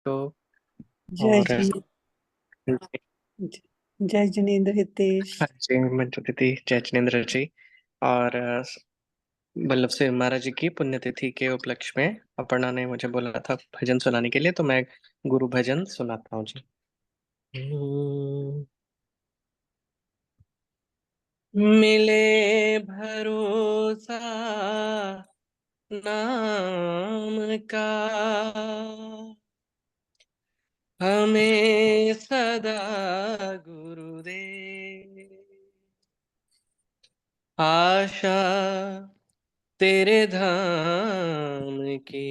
तो जय और जिनेन्द्र। जय जिनेन्द्र हितेश। हाँ जी, मंजू दीदी, जय जिनेन्द्र जी। और बल्लभ सिंह महाराज जी की पुण्यतिथि के उपलक्ष्य में अपर्णा ने मुझे बोला था भजन सुनाने के लिए, तो मैं गुरु भजन सुनाता हूँ जी। मिले भरोसा नाम का, हमें सदा गुरुदेव। आशा तेरे धाम की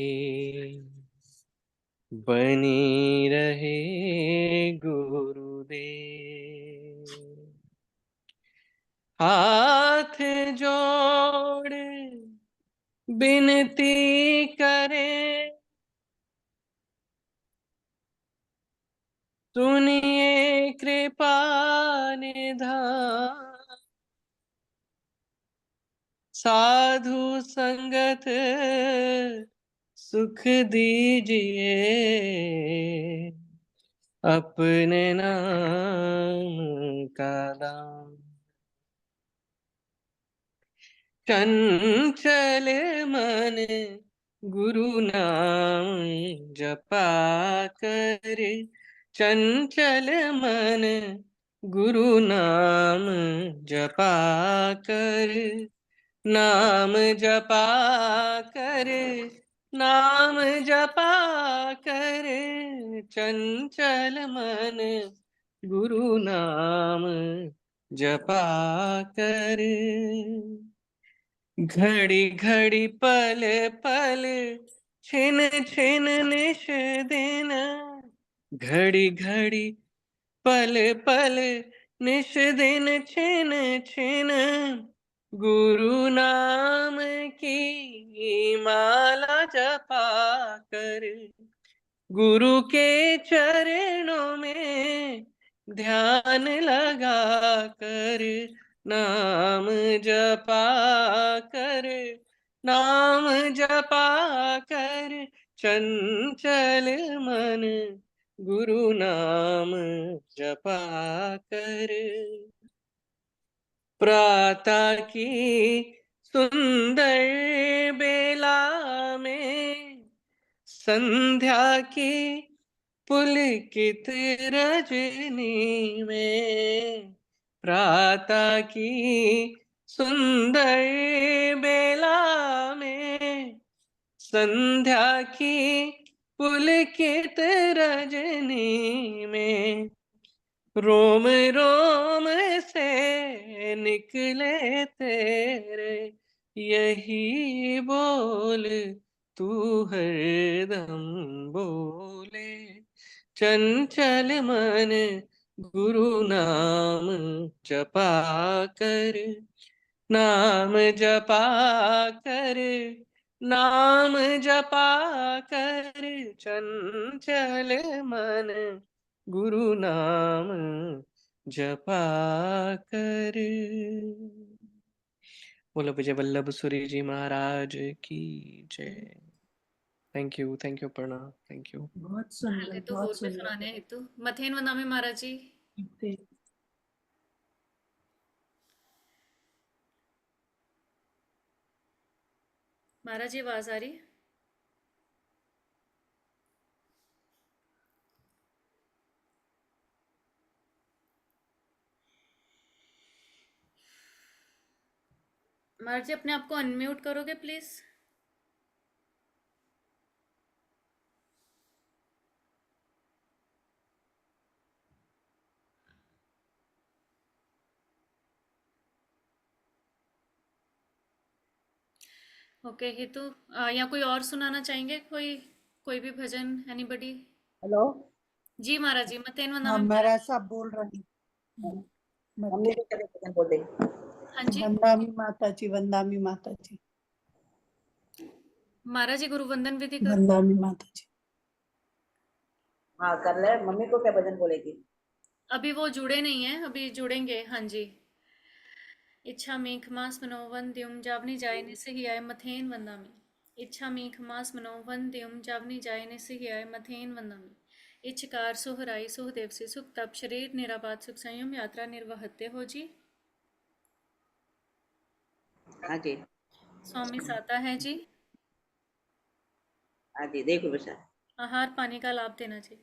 बनी रहे गुरुदेव। हाथ जोड़े बिनती करें, सुनिए कृपा निधान। साधु संगत सुख दीजिए, अपने नाम का दान। चंचल मन गुरु नाम जपा कर, चंचल मन गुरु नाम जपा कर, नाम जपा कर, नाम जपा कर, चंचल मन गुरु नाम जपा कर। घड़ी घड़ी पल पल छिन छिन निश दिन, घड़ी घड़ी पल पल निश दिन छिन छिन, गुरु नाम की माला जपा कर, गुरु के चरणों में ध्यान लगा कर, नाम जपा कर, नाम जपा कर, चंचल मन गुरु नाम जपा कर। प्रातः की सुंदर बेला में, संध्या की पुलकित रजनी में, प्रातः की सुंदर बेला में, संध्या की पुलकित रजनी में, रोम रोम से निकले तेरे यही बोल, तू हरदम बोले। चंचल मन गुरु नाम जपा कर, नाम जपा कर, नाम जपा कर, चंचल मन गुरु नाम जपा कर। बोलो विजय वल्लभ सुरी जी महाराज की जय। Thank you Prana, thank you. बहुत सुंदर, हेतु बहुत होर भी सुंदर। सुनाने हेतु मथेन वंदामी महाराज जी। महाराज जी आवाज आ रही है? महाराज जी अपने आप को अनम्यूट करोगे प्लीज? ओके हेतु या कोई और सुनाना चाहेंगे? कोई कोई भी भजन एनीबडी? हेलो। जी महाराज जी मथेन हाँ, वंदामी महाराज। महाराज साहब बोल रहे हैं। मम्मी को क्या भजन बोले? हाँ जी वंदामी माता जी, वंदामी माता जी, महाराज जी गुरु वंदन विधि करो। वंदामी माता जी। हाँ कर ले। मम्मी को क्या भजन बोलेगी? अभी वो जुड़े नहीं है, अभी जुड़ेंगे। हाँ जी। इच्छा मेघ मास मनोवन द्युम जावनी जायने से ही आए मथेन वंदामी। इच्छामि खमास मनो वंद्यम जावनी जाय ने सिहियाय मथेन वंदमी इच्छकार सुहराई सुहदेव से सुख तप शरीर निराबाद सुख संयम यात्रा निर्वहत्य हो जी। हाँ जी। स्वामी साता है जी। हाँ जी, देखो बेटा। आहार पानी का लाभ देना जी।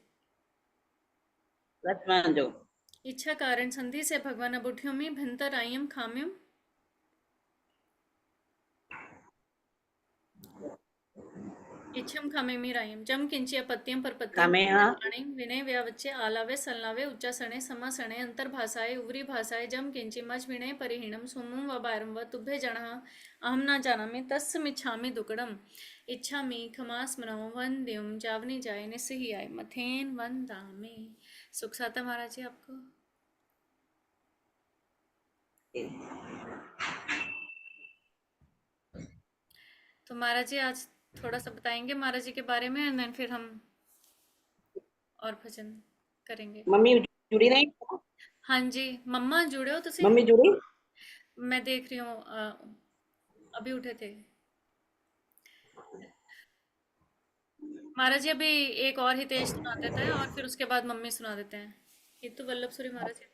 लक्ष्मण जो इच्छा कारण संधि से भगवान अबुठ्यों में भिन्तर आयम खाम्यम इच्छम खामे मीरायम जम किंची अपत्यम परपत्यम खामे हाँ प्राणे विनय व्यावच्चे आलावे सल्लावे उच्चासने समासने अंतर्भाषाए उवरी भाषाए जम किंची मच विनय परिहीणम सुमुम व बारम व तुभ्ये जनः अहम न जानामि तस्मिच्छामि दुक्कडम इच्छामि खमास मनो वंद्यम जावनी जाय निस्सिहियाय मथेन वंदामि। सुख साता महाराज जी आपको। तो महाराज जी आज थोड़ा सा बताएंगे महाराज जी के बारे में एंड देन फिर हम और भजन करेंगे। मम्मी जुड़ी नहीं? हाँ जी मम्मा जुड़े हो तुसी? मम्मी जुड़ी? मैं देख रही हूँ अभी उठे थे महाराज जी। अभी एक और हितेश सुना देता है और फिर उसके बाद मम्मी सुना देते हैं। हितु वल्लभ सूरी महाराज जी।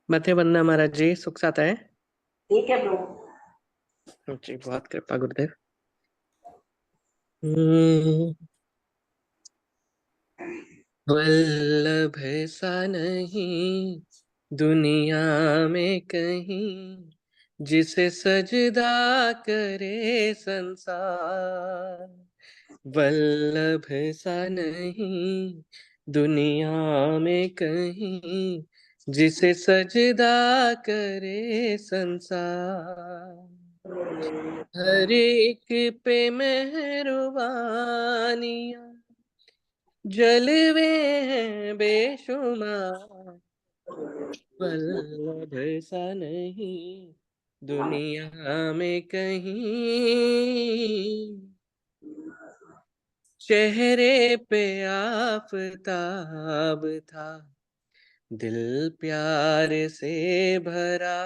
मथे वंदना महाराज जी, सुख साता है ठीक है प्रभु जी। बहुत कृपा गुरुदेव। हम्म, वल्लभ सा नहीं दुनिया में कहीं, जिसे सजदा करे संसार। वल्लभ सा नहीं दुनिया में कहीं, जिसे सजदा करे संसार। हर एक पे मेहरबानियां जलवे हैं बेशुमार। वल्लभ सा नहीं दुनिया में कहीं, चेहरे पे आफताब था दिल प्यार से भरा।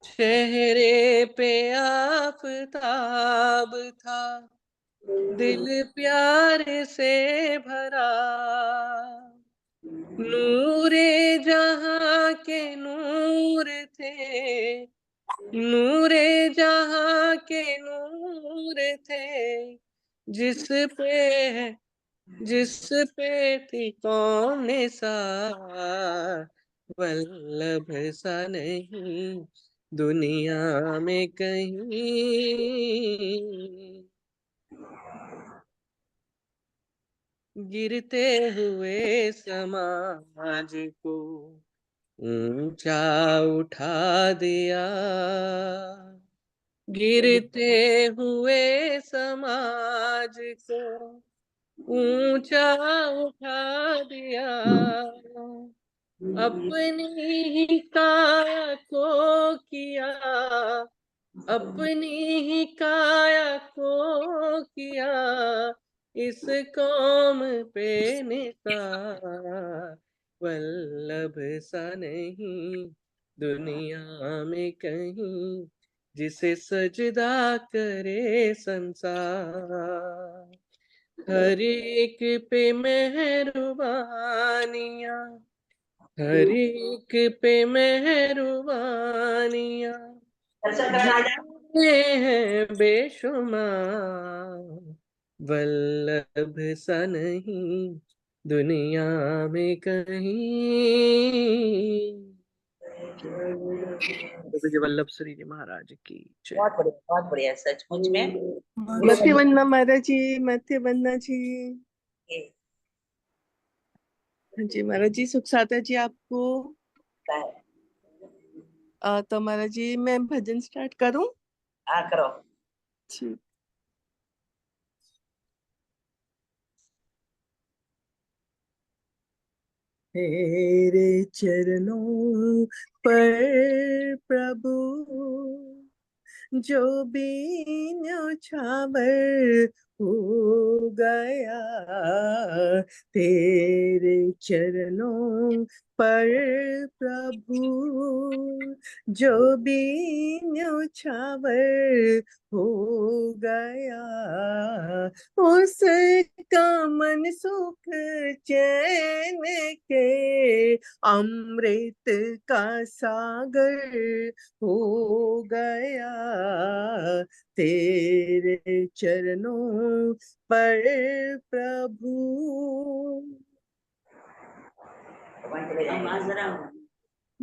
चेहरे पे आफताब था दिल प्यार से भरा। नूरे जहां के नूर थे, नूरे जहां के नूर थे, जिस पे थी कौन निसार। वल्लभ सा नहीं दुनिया में कहीं, गिरते हुए समाज को ऊंचा उठा दिया। गिरते हुए समाज को ऊंचा उठा दिया। अपनी ही काया को किया, अपनी ही काया को किया इस कौम पे निसार। वल्लभ सा नहीं दुनिया में कहीं, जिसे सजदा करे संसार। हर एक पे मेहरबानियां, हर एक पे मेहरबानियां दर्शन करना आ जा। हैं बेशुमार। वल्लभ सा नहीं दुनिया में कहीं। विजय वल्लभ श्री जी महाराज की जय। बहुत बढ़िया सचमुच में मथे वंदना महाराज जी, मथे वंदना जी। हाँ जी महाराज जी, सुख साता जी आपको। तो महाराज जी मैं भजन स्टार्ट करूं? हाँ करो। ठीक। तेरे चरणों पर प्रभु जो भी न्योछावर हो गया तेरे चरणों पर प्रभु, जो भी न्योछावर हो गया उसका मन सुख चैन के अमृत का सागर हो गया तेरे चरणों पर प्रभु।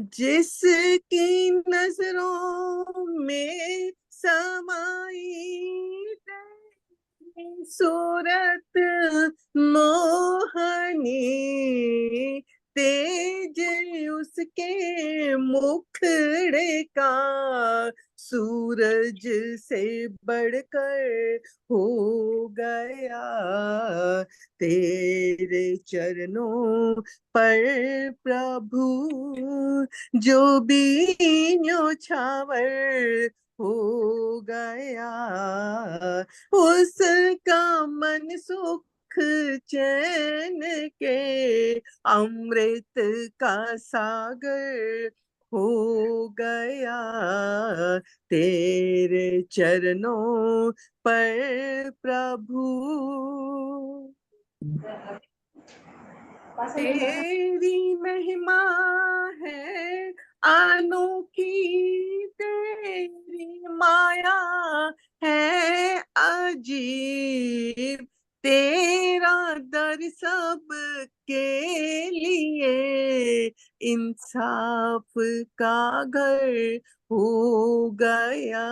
जिसकी नजरों में समाई तेरी सूरत मोहनी, तेज उसके मुखड़े का सूरज से बढ़कर हो गया तेरे चरणों पर प्रभु, जो भी न्योछावर हो गया उसका मन सुख चैन के अमृत का सागर हो गया तेरे चरणों पर प्रभु। तेरी महिमा है अनोखी, तेरी माया है अजीब, तेरा दर सब के लिए इंसाफ का घर हो गया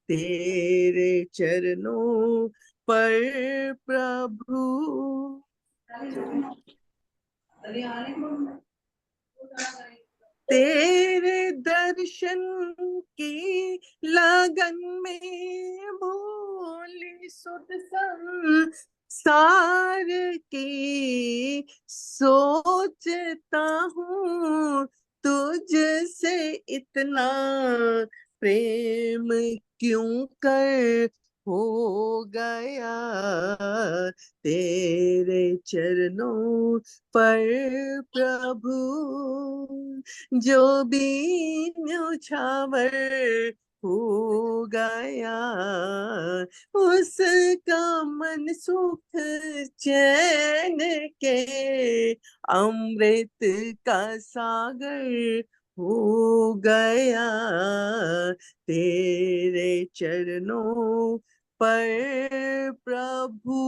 तेरे चरणों पर प्रभु। तेरे दर्शन की लगन में भोली सुध संसार की सोचता हूँ तुझसे इतना प्रेम क्यों कर हो गया तेरे चरणों पर प्रभु, जो भी न्योछावर हो गया उसका मन सुख चैन के अमृत का सागर हो गया तेरे चरणों पर प्रभु।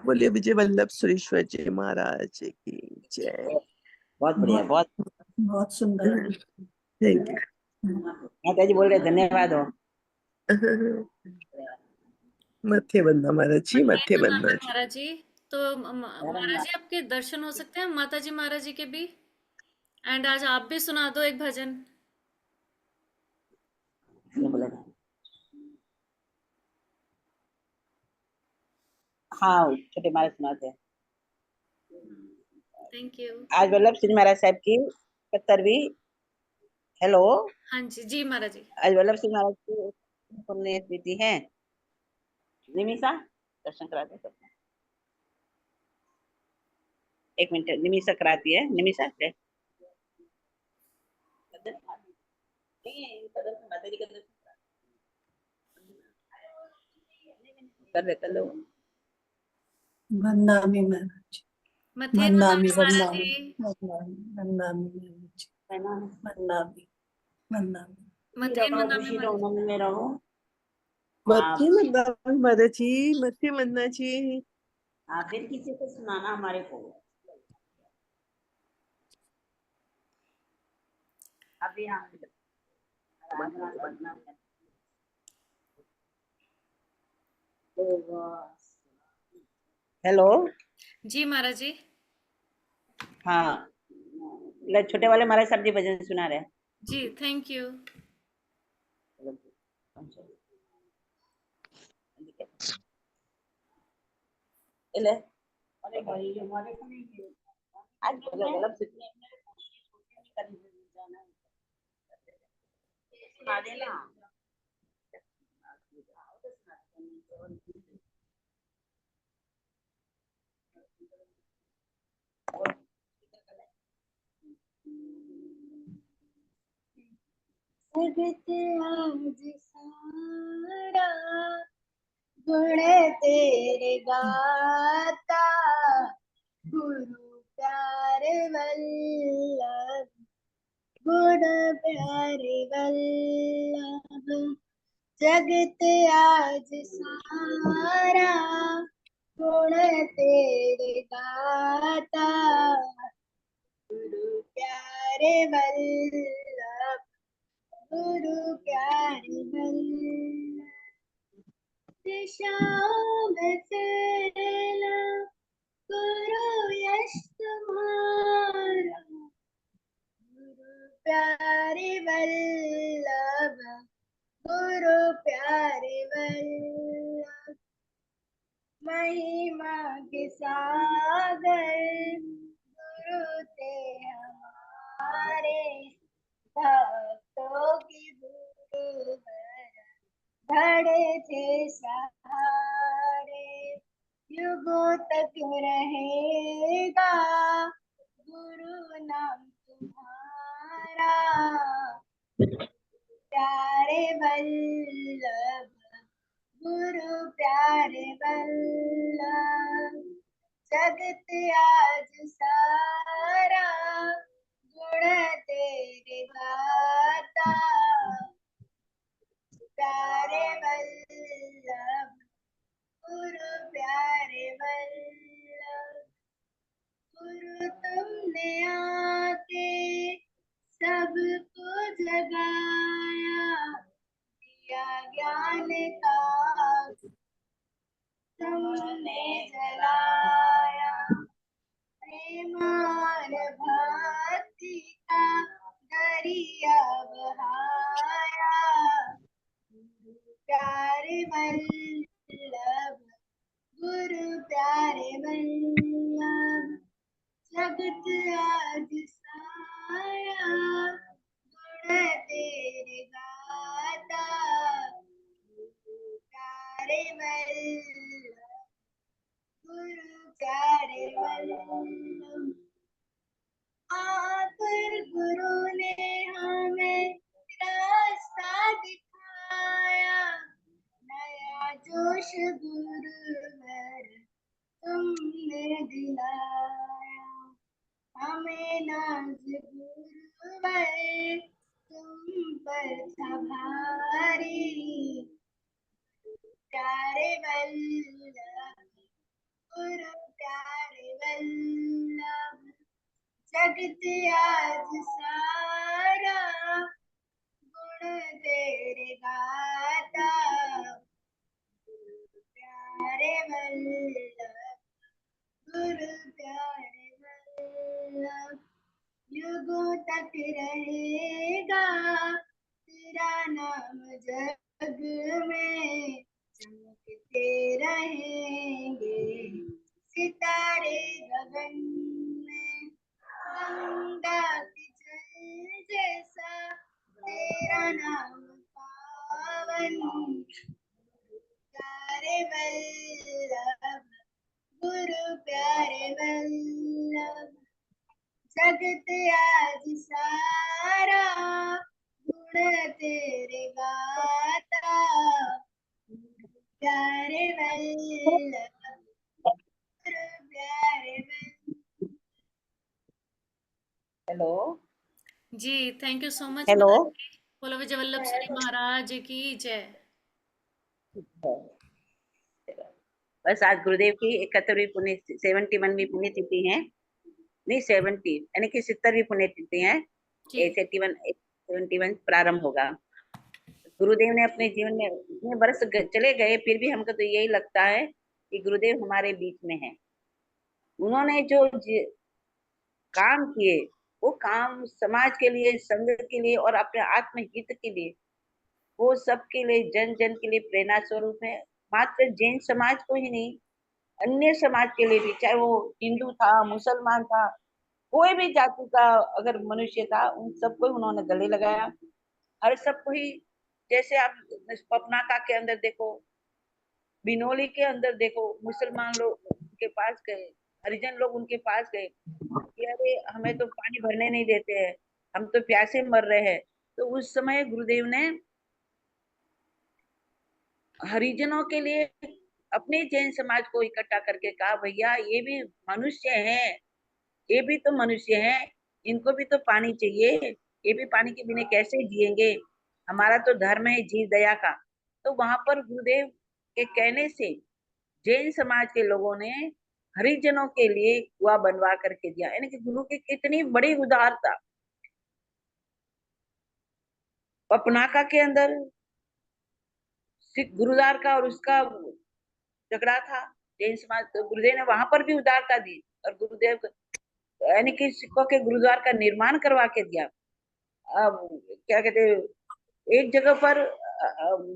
बोलिए विजय वल्लभ सुरेश्वर जी महाराज की जय। बहुत बढ़िया, बहुत बहुत सुंदर। थैंक माता जी बोल रहे धन्यवाद हो। यू। मथे बंदा महाराज जी, मथे बंदा जी। महाराज जी, तो महाराज जी आपके दर्शन हो सकते हैं माता जी महाराज जी के भी। एंड आज आप भी सुना दो एक भजन। हाँ, छोटे महाराज सुनाते हैं। Thank you. आज वल्लभ सिंह महाराज साहब की 70वीं। हेलो। हाँ जी, जी महाराज जी। आज वल्लभ सिंह महाराज की पुण्यतिथि है। निमिषा दर्शन कराते हैं। एक मिनट, निमिषा कराती है। निमिषा से कर लो। वंदामी महाराज, मथे वंदामी महाराज वंदामी जी। वंदामी वंदामी महाराज, वंदामी वंदामी। मथे रहो, खुशी रहो, आनंद में रहो। मथे बंदा महाराज जी, मथे बंदा जी। हाँ, फिर किसी को सुनाना हमारे को। अभी हम हेलो। जी महाराज जी। हाँ, छोटे वाले महाराज साहब जी भजन सुना रहे हैं। जी थैंक यू। अरे भाई हमारे को नहीं आज सुना देना। जगत आज सारा गुण तेरे गाता, गुरु प्यारे वल्लभ, गुण प्यारे वल्लभ। जगत आज सारा गुण तेरे गाता, गुरु प्यारे वल्लभ, गुरु प्यारे वल्लभ। दिशाओं में फैला गुरु यश तुम्हारा, गुरु प्यारे वल्लभ, गुरु प्यारे वल्लभ। महिमा के सागर गुरु थे हमारे, भक्तों की गुरु धड़े थे सहारे। युगों तक रहेगा गुरु नाम तुम्हारा, प्यारे वल्लभ, गुरु प्यारे वल्लभ। जगत आज सारा गुण तेरे गाता, प्यारे वल्लभ, गुरु प्यारे वल्लभ। गुरु तुमने आके सबको जगाया, दिया ज्ञान का तुमने जलाया, प्रेम और भक्ति का दरिया बहाया, प्यारे वल्लभ, गुरु प्यारे वल्लभ। जगत आज सारा गुण तेरे गाता, प्यारे वल्लभ, गुरु प्यारे वल्लभ। आकर गुरु ने हमें रास्ता दिखाया, नया जोश गुरुवर तुमने दिलाया। हमें नाज गुरुवर तुम पर था भारी, प्यारे वल्लभ, गुरु प्यारे वल्लभ। जगत आज सारा गुण तेरे गाता, प्यारे वल्लभ, गुरु प्यारे वल्लभ। युगों तक रहेगा तेरा नाम जग में, चमकते रहेंगे सितारे गगन में। गंगा की जल जैसा तेरा नाम पावन, प्यारे वल्लभ, गुरु प्यारे वल्लभ। जगत आज सारा गुण तेरे गाता, प्यारे वल्लभ, गुरु प्यारे वल्लभ। हेलो जी, thank you so much hello. माताजी। बोलो विजय वल्लभ श्री महाराज की जय। बस आज गुरुदेव की 71वीं पुण्य 71वीं पुण्यतिथि है, नहीं 70 यानी कि 70वीं पुण्यतिथि है। जी 71 प्रारंभ होगा। गुरुदेव ने अपने जीवन में इतने वर्ष चले गए, फिर भी हमको तो यही लगता है कि गुरुदेव हमारे बीच में है। उन्होंने जो काम किए, वो काम समाज के लिए, संघ के लिए और अपने आत्महित के लिए, वो सबके लिए, जन जन के लिए प्रेरणा स्वरूप है। मात्र जैन समाज को ही नहीं, अन्य समाज के लिए भी, चाहे वो हिंदू था, मुसलमान था, कोई भी जाति का अगर मनुष्य था, उन सबको उन्होंने गले लगाया। हर सबको ही, जैसे आप पपनाका के अंदर देखो, बिनोली के अंदर देखो, मुसलमान लोग उनके पास गए, हरिजन लोग उनके पास गए कि अरे हमें तो पानी भरने नहीं देते हैं, हम तो प्यासे मर रहे हैं। तो उस समय गुरुदेव ने हरिजनों के लिए अपने जैन समाज को इकट्ठा करके कहा, भैया ये भी मनुष्य हैं, ये भी तो मनुष्य हैं, इनको भी तो पानी चाहिए, ये भी पानी के बिना कैसे जिएंगे, हमारा तो धर्म है जीव दया का। तो वहां पर गुरुदेव के कहने से जैन समाज के लोगों ने हरिजनों के लिए कुआं बनवा करके दिया, यानी कि गुरु की कितनी बड़ी उदारता। पपनाका के अंदर सिख गुरुद्वार का और उसका झगड़ा था, जैन समाज, तो गुरुदेव ने वहां पर भी उदारता दी और गुरुदेव यानी कि सिखों के गुरुद्वार का निर्माण करवा के दिया। अब क्या कहते हैं, एक जगह पर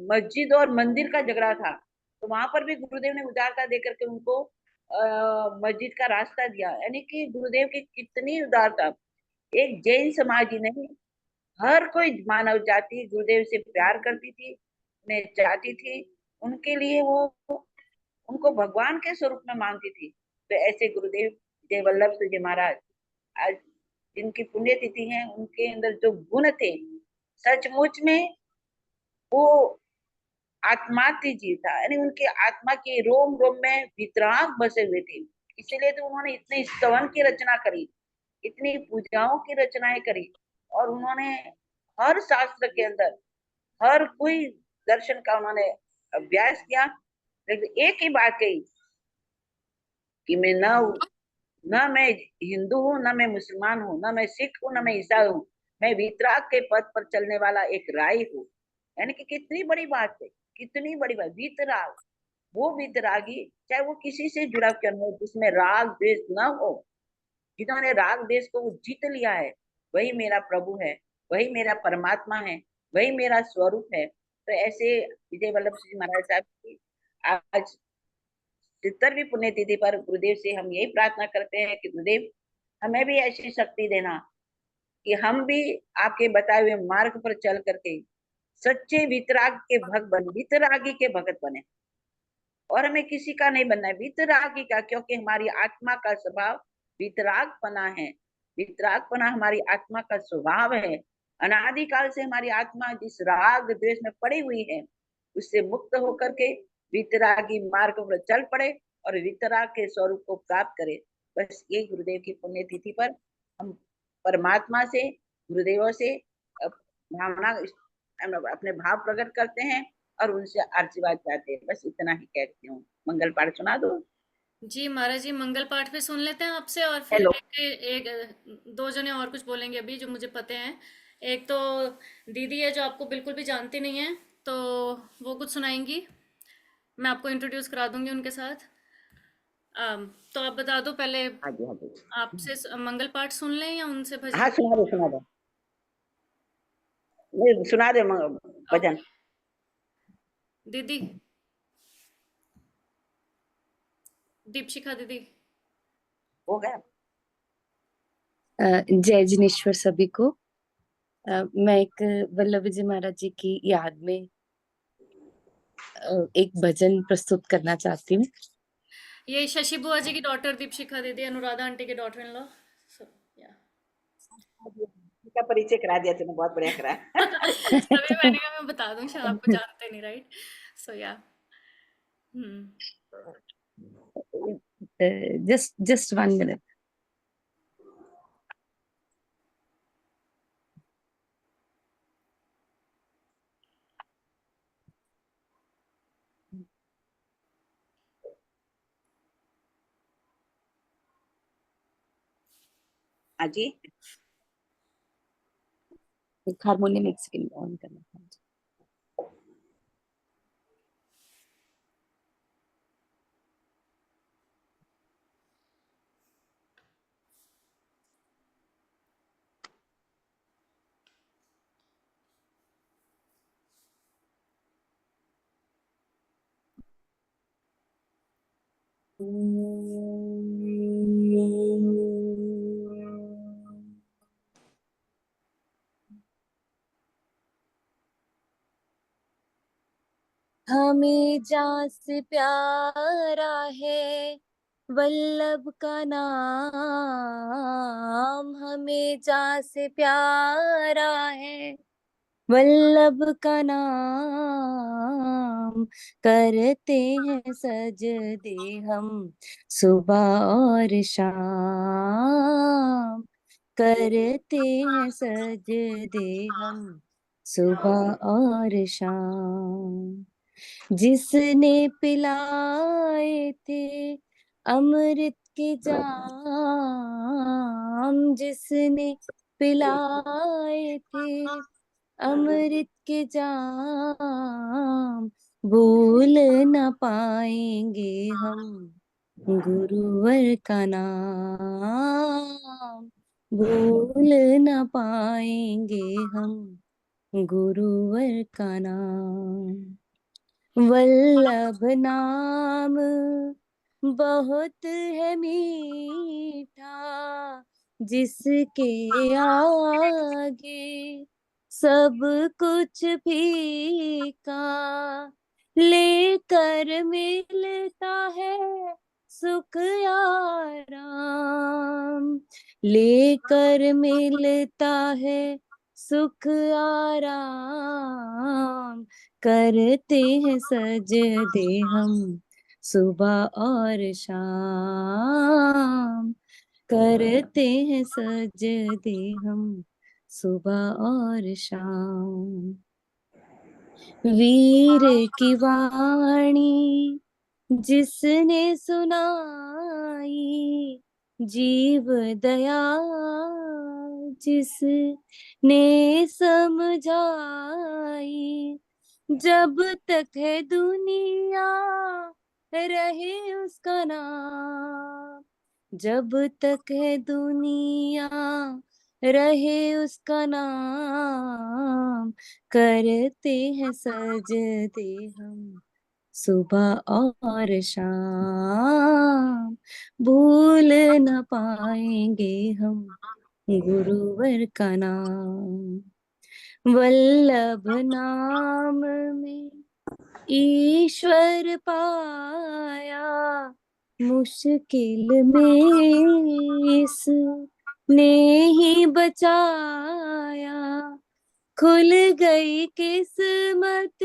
मस्जिद और मंदिर का झगड़ा था, तो वहां पर भी गुरुदेव ने उदारता दे करके उनको मस्जिद का रास्ता दिया, यानी कि गुरुदेव की कितनी उदारता। एक जैन समाज ही नहीं, हर कोई मानव जाति गुरुदेव से प्यार करती थी, उन्हें चाहती थी, उनके लिए वो उनको भगवान के स्वरूप में मानती थी। तो ऐसे गुरुदेव जय वल्लभ सिंह जी महाराज, आज जिनकी पुण्यतिथि है, उनके अंदर जो गुण थे, सचमुच में वो आत्माती जीव था, यानी उनके आत्मा के रोम रोम में वितराग बसे हुए थे। इसीलिए तो उन्होंने इतने स्तवन की रचना करी, इतनी पूजाओं की रचनाएं करी, और उन्होंने हर शास्त्र के अंदर हर कोई दर्शन का उन्होंने अभ्यास किया। लेकिन एक ही बात कही कि मैं न मैं हिंदू हूँ, न मैं मुसलमान हूँ, न मैं सिख हूँ, न मैं ईसाई हूँ, मैं वितराग के पथ पर चलने वाला एक राही हूँ। यानी कि कितनी बड़ी बात है, कितनी बड़ी बात। वितराग, वो वितरागी चाहे वो किसी से जुड़ा क्यों न हो, जिसमें राग द्वेष न हो, जिन्होंने राग द्वेष को जीत लिया है, वही मेरा प्रभु है, वही मेरा परमात्मा है, वही मेरा स्वरूप है। तो ऐसे विजय वल्लभ सिंह महाराज साहब की आज 70वीं पुण्यतिथि पर गुरुदेव से हम यही प्रार्थना करते हैं कि गुरुदेव हमें भी ऐसी शक्ति देना कि हम भी आपके बताए हुए मार्ग पर चल करके सच्चे वितराग के भक्त बने, वितरागी के भक्त बने। और हमें किसी का नहीं बनना है, वितरागी का, क्योंकि हमारी आत्मा का स्वभाव वितरागपना है। वितरागपना हमारी आत्मा का स्वभाव है। अनादिकाल से हमारी आत्मा जिस राग द्वेष में पड़ी हुई है, उससे मुक्त होकर के वितरागी मार्ग पर चल पड़े और वितराग के स्वरूप को प्राप्त करे। बस ये गुरुदेव की पुण्यतिथि पर हम परमात्मा से, गुरुदेवों से भावना, अपने भाव प्रकट करते हैं और उनसे आशीर्वाद चाहते हैं। बस इतना ही कहती हूँ। मंगल पाठ सुना दो। जी महाराज जी, मंगल पाठ पे सुन लेते हैं आपसे, और फिर हेलो। दो जने और कुछ बोलेंगे अभी जो मुझे पते हैं। एक तो दीदी है जो आपको बिल्कुल भी जानती नहीं है, तो वो कुछ सुनाएंगी, मैं आपको इंट्रोड्यूस करा दूंगी उनके साथ। तो आप बता दो पहले, हाँ जी, हाँ जी, आपसे मंगल पाठ सुन लें या उनसे भजन? हाँ सुना दो, सुना दो, नहीं सुना दो भजन। ओके दीदी, दीपशिखा दीदी। हो गया। जय जिनेश्वर सभी को। मैं एक वल्लभ जी महाराज जी की याद में एक भजन प्रस्तुत करना चाहती हूँ। ये शशि बुआ जी की डॉटर दीपशिखा दीदी, अनुराधा आंटी के डॉटर इन लॉ। इसका परिचय करा दिया तूने, बहुत बढ़िया करा। तभी मैंने कहा मैं बता दूं, शायद आपको जानते नहीं, राइट? सो या हम्म जस्ट 1 minute। हाँ जी। एक हारमोनियम एक सेकंड ऑन करना था। हमें जहाँ से प्यारा है वल्लभ का नाम, हमें जहाँ से प्यारा है वल्लभ का नाम, करते हैं सजदे हम सुबह और शाम, करते हैं सजदे हम सुबह और शाम। जिसने पिलाए थे अमृत के जाम, जिसने पिलाए थे अमृत के जाम, भूल न पाएंगे हम गुरुवर का नाम, भूल न पाएंगे हम गुरुवर का नाम। वल्लभ नाम बहुत है मीठा, जिसके आगे सब कुछ फीका, लेकर मिलता है सुख आराम, लेकर मिलता है सुख आराम, करते हैं सजदे हम सुबह और शाम, करते हैं सजदे हम सुबह और शाम। वीर की वाणी जिसने सुनाई, जीव दया जिसने समझाई, जब तक है दुनिया रहे उसका नाम, जब तक है दुनिया रहे उसका नाम, करते हैं सजदे हम सुबह और शाम, भूल न पाएंगे हम गुरुवर का नाम। वल्लभ नाम में ईश्वर पाया, मुश्किल में इसने ही बचाया, खुल गई किस्मत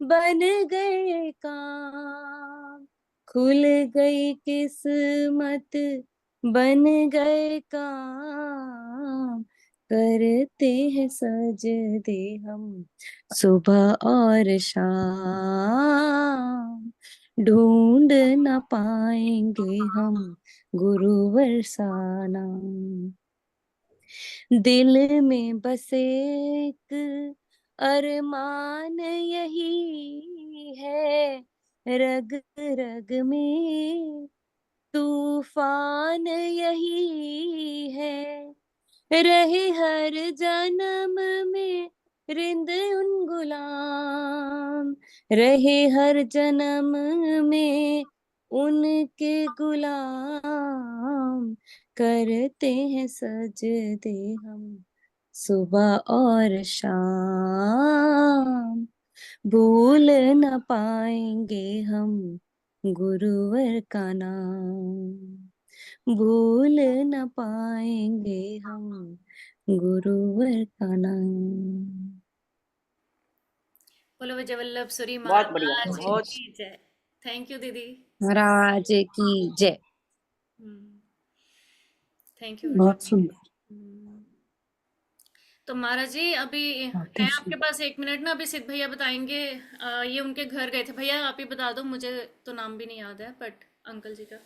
बन गए काम, खुल गई किस्मत बन गए काम, करते हैं सजदे हम सुबह और शाम, ढूंढ न पाएंगे हम गुरुवर सा नाम। दिल में बसे एक अरमान यही है, रग रग में तूफान यही है, रहे हर जन्म में रिंद उन गुलाम, रहे हर जन्म में उनके गुलाम, करते हैं सजदे हम सुबह और शाम, भूल न पाएंगे हम गुरुवर का नाम, भूल न पाएंगे हम गुरुवर का नाम। बोलो विजय वल्लभ सूरी बहुत बढ़िया, महाराज बहुत की जय। थैंक यू दीदी। महाराज की जय। थैंक यू बहुत सुंदर। तो महाराज जी अभी है बहुत ही आपके सुंदर। पास 1 मिनट ना, अभी सिद्ध भैया बताएंगे। ये उनके घर गए थे। भैया आप ही बता दो, मुझे तो नाम भी नहीं याद है, बट अंकल जी का।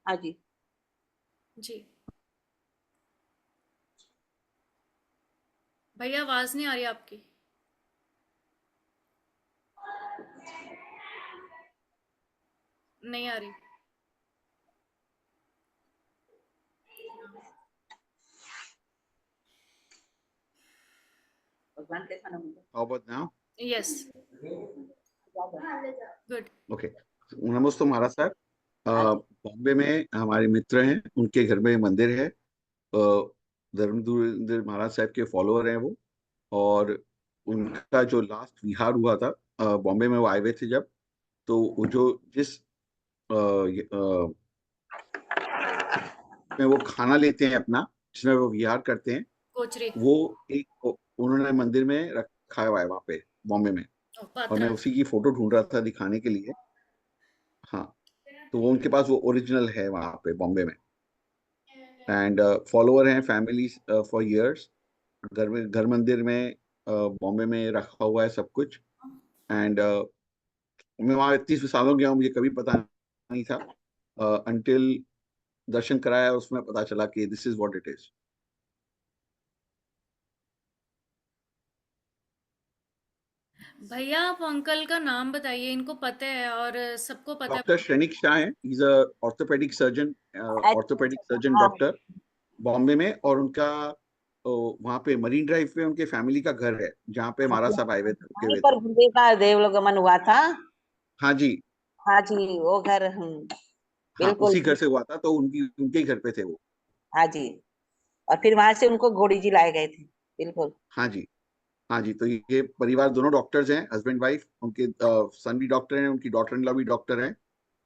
हाँ जी। जी भैया आवाज नहीं आ रही आपकी। नहीं आ रही। भगवान कैसा नाम है? How about now? Yes good. Okay. नमस्ते महाराज साहब। बॉम्बे में हमारे मित्र हैं, उनके घर में मंदिर है। धर्मेंद्र महाराज साहब के फॉलोअर हैं वो। और उनका जो लास्ट विहार हुआ था बॉम्बे में, वो आए हुए थे जब, तो वो जो जिस में वो खाना लेते हैं अपना, जिसमें वो विहार करते हैं, कोचरी। वो एक उन्होंने मंदिर में रखा हुआ है वहां पे बॉम्बे में। और मैं पात्रा। उसी की फोटो ढूंढ रहा था दिखाने के लिए। हाँ, तो वो उनके पास वो ओरिजिनल है वहां पे बॉम्बे में। एंड फॉलोअर हैं फैमिली फॉर इयर्स। घर मंदिर में बॉम्बे में रखा हुआ है सब कुछ। एंड मैं वहाँ 31 सालों गया हूँ, मुझे कभी पता नहीं था अंटिल दर्शन कराया, उसमें पता चला कि this is what it is. भैया आप अंकल का नाम बताइए, इनको पता है और सबको पता डॉक्टर है। श्रेनिक शाह हैं, इज अ ऑर्थोपेडिक सर्जन, अच्छा ऑर्थोपेडिक अच्छा, सर्जन हाँ डॉक्टर बॉम्बे में। और उनका वहाँ पे मरीन ड्राइव पे उनके फैमिली का घर है, जहाँ पे हाँ महाराज जी, हाँ साहब आए हुए जी। रुके वहीं हुए थे। पर गुरुदेव का देवलोकगमन हुआ था। हाँ जी। हाँ जी, वो घर हाँ, बिल्कुल। उसी घर से हुआ था, तो उनके ही घर पे थे वो। हाँ जी, और फिर वहां से उनको गोड़ी जी लाए गए थे। बिल्कुल। हाँ जी। हाँ जी, तो ये परिवार दोनों डॉक्टर्स हैं, हस्बैंड वाइफ। उनके सन भी डॉक्टर हैं, उनकी डॉटर इन लॉ भी डॉक्टर हैं।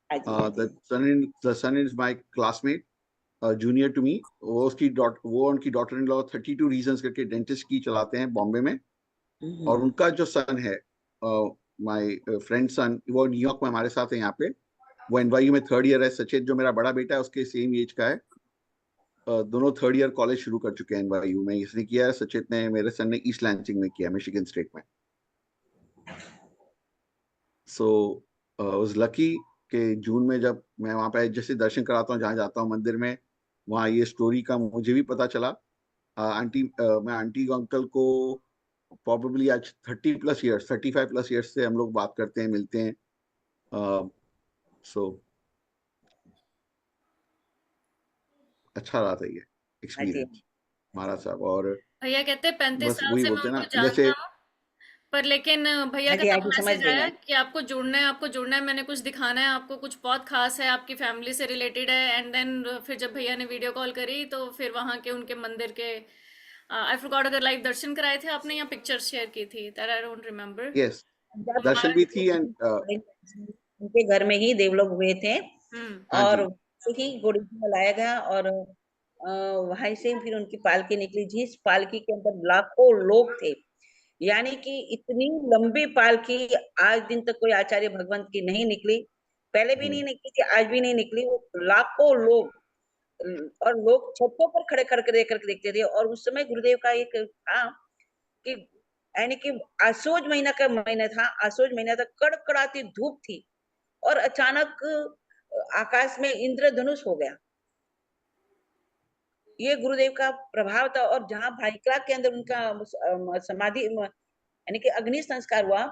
हाँ जी, हाँ जी। The son is my classmate, junior to me. वो उनकी डॉटर इन लॉ 32 रीजंस करके डेंटिस्ट की चलाते हैं बॉम्बे में। और हम्म, उनका जो सन है, माय फ्रेंड सन, वो न्यूयॉर्क में हमारे साथ है यहाँ पे। वो एनवाईयू में थर्ड ईयर है। सचेत जो मेरा बड़ा बेटा है, उसके सेम एज का है। दोनों थर्ड ईयर कॉलेज शुरू कर चुके हैं एनवाईयू में। इसने किया है, सचेत ने, मेरे सन ने ईस्ट लैंसिंग में किया, मिशिगन स्टेट में। सो वाज लकी कि जून में जब मैं वहाँ पे जैसे दर्शन कराता हूँ, जहाँ जाता हूँ मंदिर में, वहाँ ये स्टोरी का मुझे भी पता चला। मैं आंटी अंकल को प्रॉब्लली आज 30+ ईयर्स, 35+ ईयर्स से हम लोग बात करते हैं, मिलते हैं। सो अच्छा रहा था ये हाँ जी। एक्सपीरियंस महाराज साहब। और भैया कहते हैं 35 बस साल वही से मैं बोलते हैं उनको ना, जानता जैसे हूँ, पर लेकिन भैया हाँ का जी, हाँ तब जी, समझ मैसेज गई आया मैं। कि आपको जुड़ना है, आपको जुड़ना है, मैंने कुछ दिखाना है आपको, कुछ बहुत खास है, आपकी फैमिली से रिलेटेड है। एंड देन फिर जब भैया ने वीडियो कॉल करी तो फिर वहां के उनके मंदिर के आई फॉरगॉट अगर लाइव दर्शन कराए थे आपने या पिक्चर्स शेयर की थी, that I don't remember. Yes, तो जब दर्शन हमारा भी थी। एंड उनके घर में ही देवलोक हुए थे। हम्म। हाँ और जी। वैसे ही गोड़ी में लाया गया, और वहां से फिर उनकी पालकी निकली। जिस पालकी के अंदर लाखों लोग थे, यानी कि इतनी लंबी पालकी आज दिन तक कोई आचार्य भगवंत की नहीं निकली। पहले भी नहीं निकली थी, आज भी नहीं निकली। वो लाखों लोग, और लोग छतों पर खड़े करके देख करके देखते थे। और उस समय गुरुदेव का एक था कि, यानी कि आसोज महीना का महीना था। आसोज महीना तक कड़कड़ाती धूप थी, और अचानक आकाश में इंद्रधनुष हो गया। ये गुरुदेव का प्रभाव था। और जहाँ भाईकला के अंदर उनका समाधि यानी कि अग्नि संस्कार हुआ,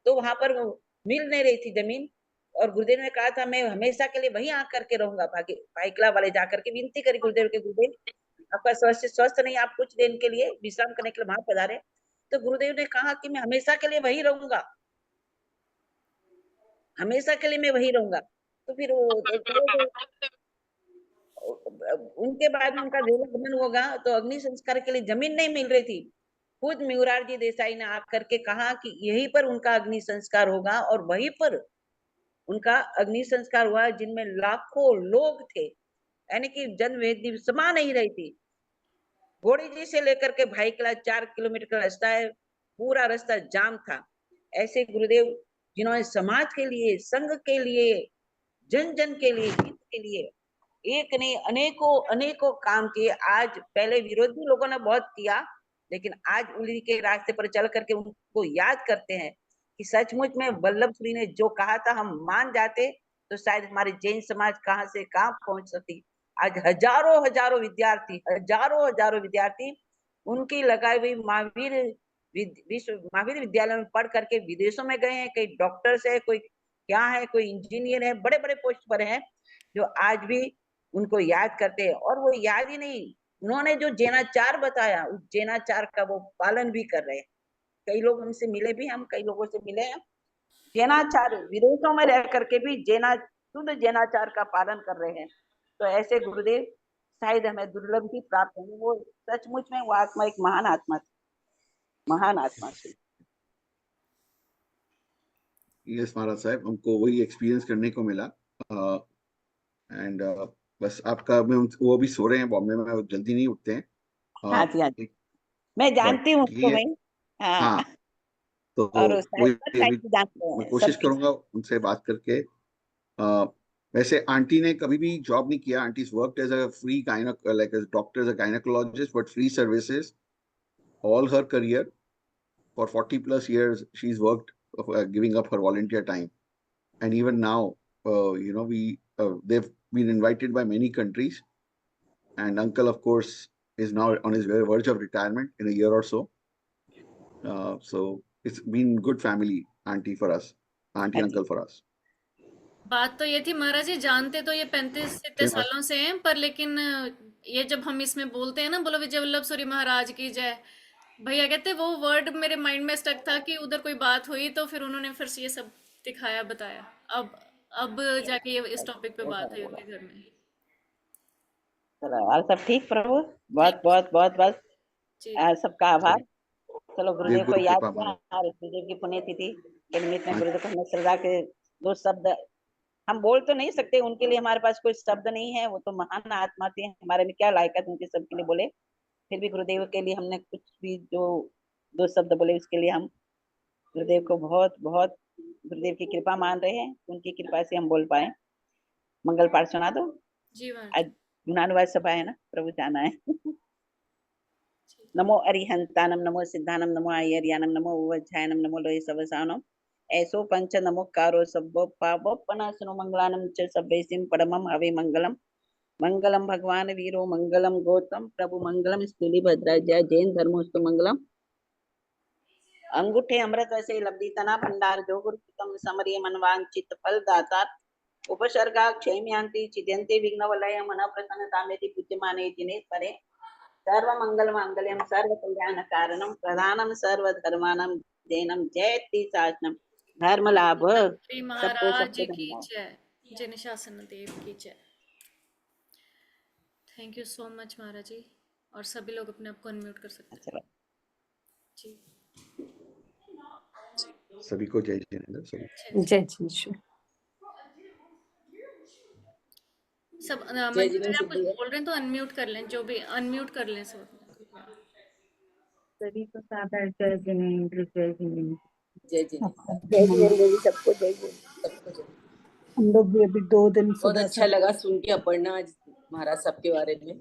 तो वहां पर वो मिल नहीं रही थी जमीन। और गुरुदेव ने कहा था, मैं हमेशा के लिए वहीं आकर के रहूंगा। भाईकला वाले जाकर के विनती करी गुरुदेव के, गुरुदेव आपका स्वस्थ नहीं, आप कुछ दिन के लिए विश्राम करने के लिए वहां पधारे। तो गुरुदेव ने कहा कि मैं हमेशा के लिए वहीं रहूंगा, हमेशा के लिए मैं वहीं रहूंगा। तो फिर उनके बाद में उनका देवगमन होगा, तो अग्नि संस्कार के लिए जमीन नहीं मिल रही थी। खुद म्युरारजी देसाई ने आकर के कहा कि यहीं पर उनका अग्नि संस्कार होगा। और वहीं पर उनका अग्नि संस्कार हुआ, जिनमें लाखों लोग थे, यानी कि जनवेदी समा नहीं रही थी। घोड़ी जी से लेकर के भाई किला 4 किलोमीटर का रास्ता है, पूरा रास्ता जाम था। ऐसे गुरुदेव जिन्होंने समाज के लिए, संघ के लिए, जन जन के लिए, हित के लिए एक ने अनेकों अनेकों काम किए। आज पहले विरोधी लोगों ने बहुत किया, लेकिन आज उन्हीं के रास्ते पर चल करके उनको याद करते हैं कि सचमुच में वल्लभ श्री ने जो कहा था हम मान जाते, तो शायद हमारे जैन समाज कहाँ से कहाँ पहुंच सकती। आज हजारों हजारों विद्यार्थी, हजारों हजारों विद्यार्थी उनकी लगाई हुई महावीर विद्यालय में पढ़ करके विदेशों में गए हैं। कई डॉक्टर्स है, कोई क्या है, कोई इंजीनियर है, बड़े बड़े पोस्ट पर हैं, जो आज भी उनको याद करते हैं। और वो याद ही नहीं, उन्होंने जो जैनाचार बताया, उस जैनाचार का वो पालन भी कर रहे हैं। कई लोग हमसे मिले भी, हम कई लोगों से मिले हैं, जैनाचार विदेशों में रह करके भी शुद्ध जैनाचार का पालन कर रहे हैं। तो ऐसे गुरुदेव शायद हमें दुर्लभ ही प्राप्त होंगे। वो सचमुच में वो आत्मा एक महान आत्मा थी, महान आत्मा थी। यस महाराज साहब, हमको वही एक्सपीरियंस करने को मिला। एंड बस आपका वो भी सो रहे हैं बॉम्बे में, वो जल्दी नहीं उठते हैं। हाँ जी, हाँ जी, मैं जानती हूँ बट उसको ये मैं। हाँ, हाँ, तो और वो शायद सब वही टाइम अभी से जानते मैं हैं कोशिश सब किसी। करूंगा उनसे बात करके। वैसे आंटी ने कभी भी जॉब नहीं किया। Aunty worked as a free like as doctor, as a gynaecologist, but free services all her career for 40 plus years. She's worked giving up her volunteer time, and even now they've been invited by many countries, and uncle of course is now on his verge of retirement in a year or so. So it's been good family auntie for us, auntie हाँ जी, uncle for us. बात तो ये थी महाराज जी, जानते तो ये 35-70 जय सालों से हैं, पर लेकिन ये जब हम इसमें बोलते हैं ना, बोलो विजय वल्लभ सूरी महाराज की जय, भैया कहते वो वर्ड मेरे माइंड में स्टक था कि उधर कोई बात हुई तो फिर उन्होंने फिर से ये सब दिखाया बताया। अब जाके ये इस टॉपिक पे बात हुई उनके घर में। चलो और सब ठीक प्रभु, बहुत ठीक बहुत बहुत बहुत जी। सबका आभार। चलो देव गुरुदेव को गुरु याद कृपा किया महाराज। और गुरुदेव की पुण्यतिथि के निमित्त में हाँ, गुरुदेव को हमें श्रद्धा के दो शब्द हम बोल तो नहीं सकते, उनके लिए हमारे पास कोई शब्द नहीं है। वो तो महान आत्मा थे, हमारे में क्या लायकात उनके शब्द के लिए बोले। फिर भी गुरुदेव के लिए हमने कुछ भी जो दो शब्द बोले, उसके लिए हम गुरुदेव को बहुत बहुत गुरुदेव की कृपा मान रहे हैं। उनकी कृपा से हम बोल पाए। मंगल पाठ सुना दो। जी आज गुणानुवाद सभा है ना, प्रभु जाना है। नमो अरिहंतानम, नमो सिद्धानम, नमो आयर्यानम, नमो उवज्जायनम, नमो लोय सवसानम, ऐसो पंच नमोकारो सब्बो पावोपनाशनो मंगलानम च सभ्यसिम परमम हवे मंगलम। मंगलम भगवान वीरो मंगलम गौतम प्रभु मंगलम स्थूली भद्रा जय जैन धर्मोस्तु मंगलम। अंगूठे अमृत वैसे लब्धि तना भंडार जो गुरु कृतम समरिय मनवांचित फल दाता उपसर्गा क्षयम्यांति चिद्यन्ते विघ्न वलय मन प्रसन्नता में पूज्यमाने जिने परे सर्व मंगल मांगल्यम सर्व कल्याण कारणम प्रधानम सर्व धर्मानम जैनम जयति शासनम धर्म लाभ श्री सबको महाराज सबको की धन्यवाद। जय, जिन शासन देव की जय। थैंक यू सो मच महाराज जी। और सभी लोग अपने आप को अनम्यूट कर सकते हैं चलो जी। सभी को जय जिनेंद्र सभी। जय श्री सब जय मंजू जिनेंद्र जी आप कुछ भैया। बोल रहे हैं तो अनम्यूट कर लें, जो भी अनम्यूट कर लें सब। सभी को सादर जय जिनेंद्र, जय जिनेंद्र। जय जिनेंद्र। जय जिनेंद्र जी, सबको जय जिनेंद्र। सबको जय। हम लोग भी अभी 2 दिन बहुत सुबह अच्छा लगा सुन के अपर्णा आज महाराज साहब के बारे में।